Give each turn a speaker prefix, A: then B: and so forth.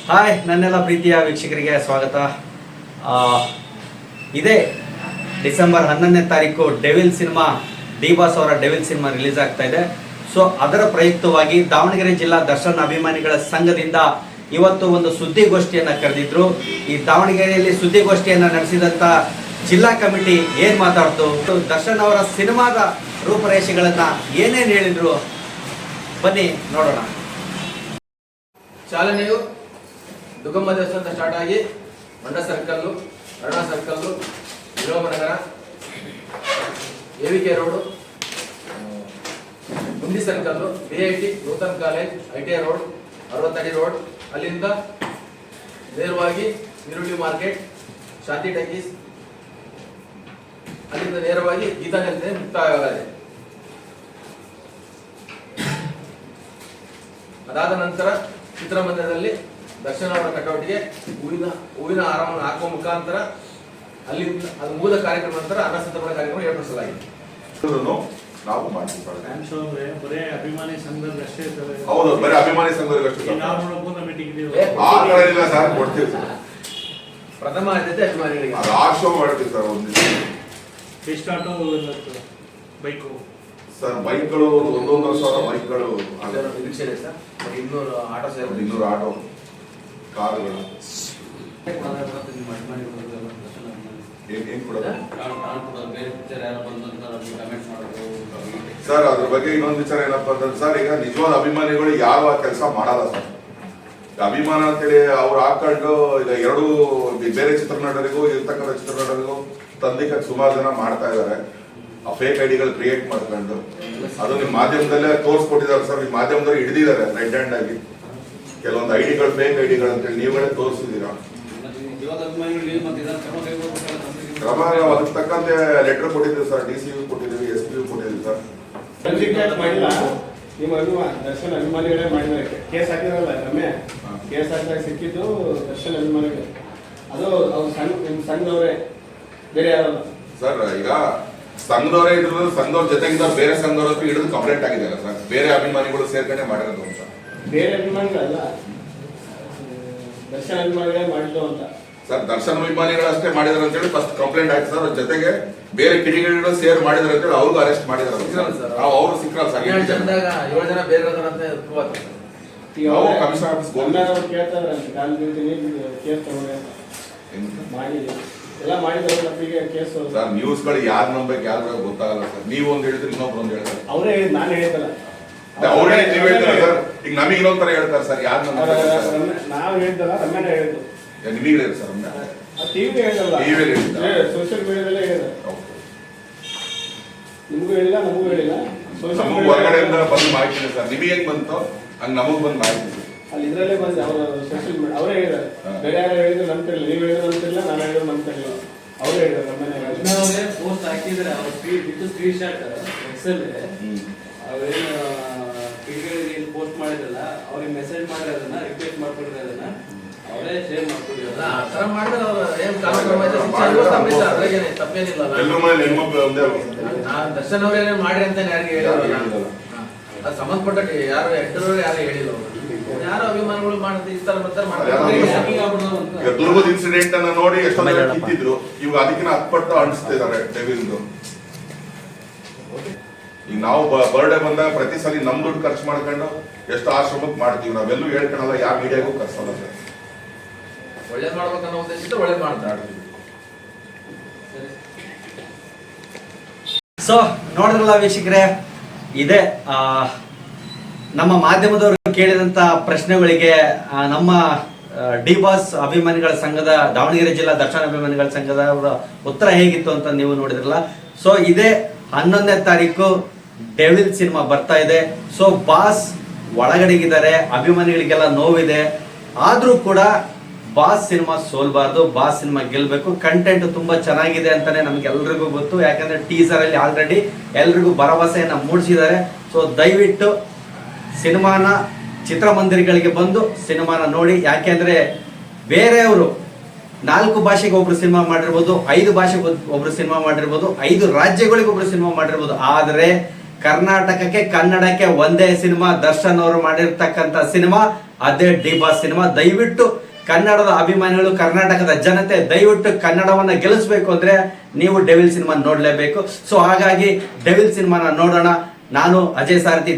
A: Hi ನನ್ನೆಲ್ಲ ಪ್ರೀತಿಯ ವೀಕ್ಷಕರಿಗೆ ಸ್ವಾಗತ. ಇದೇ ಡಿಸೆಂಬರ್ 11ನೇ ತಾರೀಕು ಡೆವಿಲ್ ಸಿನಿಮಾ, ಡಿ ಬಾಸ್ ಅವರ ಡೆವಿಲ್ ಸಿನಿಮಾ ರಿಲೀಸ್ ಆಗ್ತಾ ಇದೆ. ಸೊ ಅದರ ಪ್ರಯುಕ್ತವಾಗಿ ದಾವಣಗೆರೆ ಜಿಲ್ಲಾ ದರ್ಶನ್ ಅಭಿಮಾನಿಗಳ ಸಂಘದಿಂದ ಇವತ್ತು ಒಂದು ಸುದ್ದಿಗೋಷ್ಠಿಯನ್ನು ಕರೆದಿದ್ರು. ಈ ದಾವಣಗೆರೆಯಲ್ಲಿ ಸುದ್ದಿಗೋಷ್ಠಿಯನ್ನು ನಡೆಸಿದಂಥ ಜಿಲ್ಲಾ ಕಮಿಟಿ ಏನು ಮಾತಾಡ್ತು, ದರ್ಶನ್ ಅವರ ಸಿನಿಮಾದ ರೂಪರೇಷೆಗಳನ್ನು ಏನೇನು ಹೇಳಿದ್ರು, ಬನ್ನಿ ನೋಡೋಣ.
B: ಚಾಲನೆಯು ದುಗಮ್ಮ ದೇವಸ್ಥಾನ ಸ್ಟಾರ್ಟ್ ಆಗಿ ಹೊಂಡ circle, Aruna circle, Vinobanagar, AVK road, ಗುಂಡಿ circle, BIT, Nutan college, ITI road, 60 ಅಡಿ ರೋಡ್, ಅಲ್ಲಿಂದ ನೇರವಾಗಿ ಈರುಳ್ಳಿ ಮಾರ್ಕೆಟ್, ಶಾಂತಿ ಟಕೀಸ್, ಅಲ್ಲಿಂದ ನೇರವಾಗಿ ಗೀತಾಂಜಲಿ ಮುಕ್ತಾಯವಾಗಲಿದೆ. ಅದಾದ ನಂತರ ಚಿತ್ರಮಂದಿರದಲ್ಲಿ ದರ್ಶನ್ ಅವರ ಕಟೌಟ್ಗೆ ಹೂವಿನ ಹಾರವನ್ನು ಹಾಕುವ ಮುಖಾಂತರ ಅಲ್ಲಿಂದ ಅದು ಮುಗಿದ ಕಾರ್ಯಕ್ರಮ ನಂತರ ಅನ್ನಸಂತರ್ಪಣೆ ಕಾರ್ಯಕ್ರಮ ಏರ್ಪಡಿಸಲಾಗಿದೆ.
C: ನಾವು ಮಾಡ್ತೀವಿ
D: ಬರೇ ಅಭಿಮಾನಿ ಸಂಘದಷ್ಟೇ.
C: ಹೌದು, ಬರೀ ಅಭಿಮಾನಿ ಸಂಘದಷ್ಟೇ. ಸರ್ ಕೊಡ್ತೀವಿ ಸರ್.
B: ಪ್ರಥಮ ಆದ್ಯತೆ ಅಭಿಮಾನಿಗಳಿಗೆ.
C: ಅದು ಆ ಶೋ ಮಾಡ್ತೀವಿ ಸರ್.
D: ಎಷ್ಟು ಆಟೋ ಬೈಕು
C: ಸರ್? ಬೈಕ್ಗಳು 1,500 ಬೈಕ್ಗಳು,
B: ನಿರೀಕ್ಷೆ ಇದೆ ಸರ್. 200 ಆಟೋ ಸೇರಿ,
C: 200 ಆಟೋ, ಕಾರುಗಳು. ಏನ್ ಕೊಡೋದು ಸರ್? ಅದ್ರ ಬಗ್ಗೆ ಇನ್ನೊಂದು ವಿಚಾರ ಏನಪ್ಪಾ ಅಂತಂದ್ರೆ ಸರ್, ಈಗ ನಿಜವಾದ ಅಭಿಮಾನಿಗಳು ಯಾವ ಕೆಲಸ ಮಾಡಲ್ಲ ಸರ್. ಅಭಿಮಾನ ಅಂತೇಳಿ ಅವ್ರು ಹಾಕೊಂಡು ಈಗ ಎರಡು ಬೇರೆ ಚಿತ್ರನಟರಿಗೂ ಇರ್ತಕ್ಕಂಥ ಚಿತ್ರನಟರಿಗೂ ತಂದಿಕ್ಕೆ ಸುಮಾರು ಜನ ಮಾಡ್ತಾ ಇದಾರೆ. ಆ ಫೇಕ್ ಐಡಿಗಳು ಕ್ರಿಯೇಟ್ ಮಾಡ್ಕೊಂಡು ಅದು ನಿಮ್ಮ ಮಾಧ್ಯಮದಲ್ಲೇ ತೋರಿಸ್ಕೊಟ್ಟಿದ್ದಾರೆ ಸರ್. ನಿಮ್ಮ ಮಾಧ್ಯಮದವ್ರು ಹಿಡಿದಿದ್ದಾರೆ ರೆಡ್ ಹ್ಯಾಂಡ್ ಆಗಿ ಕೆಲವೊಂದು ಐಡಿಗಳು, ಫೇಕ್ ಐಡಿಗಳು ಅಂತೇಳಿ ನೀವುಗಳೇ ತೋರಿಸಿದ್ದೀರಾ. ಕ್ರಮ ಅದಕ್ಕೆ ತಕ್ಕಂತೆ ಲೆಟರ್ ಕೊಟ್ಟಿದ್ದೀವಿ ಸರ್, DC ಕೊಟ್ಟಿದ್ದೀವಿ, SP ಕೊಟ್ಟಿದ್ದೀವಿ ಸರ್.
E: ಮಾಡಿಲ್ಲ, ನಿಮ್ಮ ದರ್ಶನ್ ಅಭಿಮಾನಿಗಳೇ ಮಾಡಿದ್ದಾರೆ. ಕೇಸ್ ಹಾಕಿದ್ರಲ್ಲ ರಮ್ಯ, ಕೇಸ್ ಹಾಕಿದಾಗ ಸಿಕ್ಕಿದ್ದು ದರ್ಶನ್ ಅಭಿಮಾನಿಗಳು. ಅದು ಅವ್ರು ಸಂಘದವರೇ, ಬೇರೆ ಯಾರಲ್ಲ
C: ಸರ್. ಈಗ ಸಂಘದವರೇ ಇದ್ರು, ಸಂಘದವ್ರ ಜೊತೆಗಿದ್ದ ಬೇರೆ ಸಂಘದವ್ರ ಹತ್ರ ಹಿಡಿದು ಕಂಪ್ಲೇಂಟ್ ಆಗಿದೆಯಲ್ಲ ಸರ್. ಬೇರೆ ಅಭಿಮಾನಿಗಳು ಸೇರ್ಕೊಂಡೆ ಮಾಡಿರೋದು ಅಂತ.
E: ಬೇರೆ ಅಭಿಮಾನಿಗಳಲ್ಲ, ದರ್ಶನ್ ಅಭಿಮಾನಿಗಳೇ ಮಾಡಿದ್ದು ಅಂತ
C: ಸರ್. ದರ್ಶನ್ ಅಭಿಮಾನಿಗಳು ಅಷ್ಟೇ ಮಾಡಿದಾರೆ ಅಂತ ಹೇಳಿ ಫಸ್ಟ್ ಕಂಪ್ಲೇಂಟ್ ಆಯ್ತು ಸರ್. ಜೊತೆಗೆ ಬೇರೆ ಕಿಡಿಗಳು ಸೇರ್ ಮಾಡಿದಾರೆ ಅಂತ ಹೇಳಿ ಅವ್ರಿಗೂ ಅರೆಸ್ಟ್ ಮಾಡಿದಾರೆ ಸರ್. ಅವ್ರು ಸಿಕ್ಕಲ್ಲ ಸರ್.
B: 7 ಜನ ಬೇರೆ
C: ಕಮಿಷನರ್ ಆಫೀಸ್
E: ಕೇಳ್ತಾರೆ ಕೇಸ್ ತಗೊಂಡೆ ಮಾಡಿ ಎಲ್ಲ ಮಾಡಿದ್ರೆ ನಮಗೆ ಕೇಸ್
C: ಸರ್. ನ್ಯೂಸ್ಗಳು ಯಾರು ನಂಬೇಕು ಯಾರು ಗೊತ್ತಾಗಲ್ಲ ಸರ್. ನೀವು ಒಂದು ಹೇಳಿದ್ರೆ ಇನ್ನೊಬ್ರು ಒಂದು ಹೇಳ್ತಾರೆ.
E: ಅವರೇ ನಾನು ಹೇಳಿದ್ದಲ್ಲ,
C: ಅವ್ರೇ ನೀವು ಹೇಳ್ತಾರೆ ಸರ್. ಈಗ ನಮಗೆ ಇನ್ನೊಂಥರ ಹೇಳ್ತಾರೆ ಸರ್. ಯಾರು
E: ನಾವು ಹೇಳಿದ್ದಲ್ಲ, ರಮ್ಯಾನ ಹೇಳಿದ್ದು.
C: ನಿಮಗೆ ಹೇಳಿದ್ರು ಸರ್?
E: ಟಿವಿ ಹೇಳಿದಲ್ಲ, ಸೋಷಿಯಲ್ ಮೀಡಿಯಾದಲ್ಲೇ ಹೇಳಿದ. ನಿಮಗೂ ಹೇಳಿಲ್ಲ, ನಮಗೂ ಹೇಳಿಲ್ಲ.
C: ನಮಗೂ ಹೊರಗಡೆಯಿಂದ ಬಂದು ಮಾಹಿತಿ ಇದೆ ಸರ್. ನಿಮಗೆ ಹೆಂಗ್ ಬಂತು ಹಂಗ ನಮಗ್ ಬಂದು ಮಾಹಿತಿ
E: ಅಲ್ಲಿ ಇದ್ರಲ್ಲೇ ಬಂದು ಅವರು ಸೋಷಿಯಲ್ ಮೀಡಿಯಾ ಅವರೇ ಹೇಳಿದ್ದಾರೆ. ಬೇರೆ ಯಾರು ಹೇಳಿದ್ರು ನಂಬ್ತಿರ್ಲಿಲ್ಲ, ನೀವು ಹೇಳಿದ್ರು ನಂಬ್ತಿರ್ಲಿಲ್ಲ, ನಾನು ಹೇಳಿದ್ರು ನಂಬ್ತಿರ್ಲಿಲ್ಲ. ಅವರೇ ಹೇಳಿದ್ದಾರೆ. ನಮ್ಮನೆ
D: ಪೋಸ್ಟ್ ಹಾಕಿದ್ರೆ ಅವ್ರ ಸ್ಕ್ರೀನ್ ಶಾಟ್ ಎಕ್ಸೆಲ್ ಅವ್ರೇನು ಟಿವಿಗಳಿಗೆ ಪೋಸ್ಟ್ ಮಾಡಿದ್ರಲ್ಲ, ಅವ್ರಿಗೆ ಮೆಸೇಜ್ ಮಾಡಿ ಅದನ್ನ ರಿಕ್ವೆಸ್ಟ್ ಮಾಡ್ಕೊಂಡಿದ್ರೆ ಅದನ್ನ ಅವರೇ ಶೇರ್ ಮಾಡ್ಕೊಂಡಿರಲ್ಲ.
B: ಆ ತರ ಮಾಡಿದ್ರೆ ತಪ್ಪೇನಿಲ್ಲ.
C: ಎಲ್ಲರ ಮನೇಲಿ ಹೆಣ್ಮಕ್ಳು ಒಂದೇ
B: ದರ್ಶನ್ ಅವರೇನೇ ಮಾಡಿ ಅಂತ ಯಾರಿಗೆ ಹೇಳಿಲ್ಲ. ಅದು ಸಂಬಂಧಪಟ್ಟ ಯಾರು ಹೆಡ್ಡರವ್ರು ಯಾರು ಹೇಳಿಲ್ಲ. ಯಾರು ಅಭಿಮಾನಿಗಳು ಮಾಡಿದ್ರೆ ಈ ತರ
C: ದುರ್ಗದ ಇನ್ಸಿಡೆಂಟ್ ಅನ್ನ ನೋಡಿ ಎಷ್ಟೋ ಜನ ಕಿತ್ತಿದ್ರು. ಇವಾಗ ಅದಕ್ಕಿಂತ 10 ಪಟ್ಟು ಅನಿಸ್ತಿದ್ದಾರೆ ಡೆವಿಲ್ದು. ಈಗ ನಾವು ಬರ್ಡೇ ಬಂದಾಗ ಪ್ರತಿ ಸಲ ನಮ್ ದುಡ್ಡು ಖರ್ಚು ಮಾಡ್ಕೊಂಡು ಎಷ್ಟು ಆಶ್ರಮಕ್ಕೆ ಮಾಡ್ತೀವಿ. ನಾವೆಲ್ಲೂ ಹೇಳ್ಕೊಳಲ್ಲ, ಯಾವ ಮೀಡಿಯಾಗೂ ಖರ್ಚಲ್ಲ ಸರ್.
B: ಒಳ್ಳೇದ್ ಮಾಡ್ಬೇಕನ್ನೋ ಉದ್ದೇಶ ಒಳ್ಳೇದ್ ಮಾಡ್ತಾರೆ.
A: ಸೊ ನೋಡಿದ್ರಲ್ಲ ವೀಕ್ಷಕರೇ, ಇದೇ ನಮ್ಮ ಮಾಧ್ಯಮದವರು ಕೇಳಿದಂತ ಪ್ರಶ್ನೆಗಳಿಗೆ ನಮ್ಮ ಡಿ ಬಾಸ್ ಅಭಿಮಾನಿಗಳ ಸಂಘದ, ದಾವಣಗೆರೆ ಜಿಲ್ಲಾ ದರ್ಶನ ಅಭಿಮಾನಿಗಳ ಸಂಘದ ಉತ್ತರ ಹೇಗಿತ್ತು ಅಂತ ನೀವು ನೋಡಿದ್ರಲ್ಲ. ಸೊ ಇದೇ 11ನೇ ತಾರೀಕು ಡೆವಿಲ್ ಸಿನಿಮಾ ಬರ್ತಾ ಇದೆ. ಸೊ ಬಾಸ್ ಒಳಗಡೆಗಿದ್ದಾರೆ, ಅಭಿಮಾನಿಗಳಿಗೆಲ್ಲ ನೋವಿದೆ. ಆದ್ರೂ ಕೂಡ ಬಾಸ್ ಸಿನಿಮಾ ಸೋಲ್ಬಾರ್ದು, ಬಾಸ್ ಸಿನಿಮಾ ಗೆಲ್ಬೇಕು. ಕಂಟೆಂಟ್ ತುಂಬಾ ಚೆನ್ನಾಗಿದೆ ಅಂತಾನೆ ನಮ್ಗೆಲ್ರಿಗೂ ಗೊತ್ತು. ಯಾಕಂದ್ರೆ ಟೀಸರ್ ಅಲ್ಲಿ ಆಲ್ರೆಡಿ ಎಲ್ರಿಗೂ ಭರವಸೆಯನ್ನ ಮೂಡಿಸಿದ್ದಾರೆ. ಸೊ ದಯವಿಟ್ಟು ಸಿನಿಮಾನ ಚಿತ್ರಮಂದಿರಗಳಿಗೆ ಬಂದು ಸಿನಿಮಾನ ನೋಡಿ. ಯಾಕೆಂದ್ರೆ ಬೇರೆಯವರು 4 ಭಾಷೆಗೆ ಒಬ್ರು ಸಿನಿಮಾ ಮಾಡಿರ್ಬೋದು, 5 ಭಾಷೆಗೆ ಒಬ್ರು ಸಿನಿಮಾ ಮಾಡಿರ್ಬೋದು, 5 ರಾಜ್ಯಗಳಿಗೆ ಒಬ್ರು ಸಿನಿಮಾ ಮಾಡಿರ್ಬೋದು. ಆದರೆ ಕರ್ನಾಟಕಕ್ಕೆ, ಕನ್ನಡಕ್ಕೆ ಒಂದೇ ಸಿನಿಮಾ, ದರ್ಶನ್ ಅವರು ಮಾಡಿರ್ತಕ್ಕಂಥ ಸಿನಿಮಾ ಅದೇ ಡಿ ಬಾಸ್ ಸಿನಿಮಾ. ದಯವಿಟ್ಟು ಕನ್ನಡದ ಅಭಿಮಾನಿಗಳು, ಕರ್ನಾಟಕದ ಜನತೆ ದಯವಿಟ್ಟು ಕನ್ನಡವನ್ನ ಗೆಲ್ಲಿಸಬೇಕು ಅಂದ್ರೆ ನೀವು ಡೆವಿಲ್ ಸಿನಿಮಾ ನೋಡ್ಲೇಬೇಕು. ಸೊ ಹಾಗಾಗಿ ಡೆವಿಲ್ ಸಿನಿಮಾನ ನೋಡೋಣ. ನಾನು ಅಜಯ್ ಸಾರಥಿ.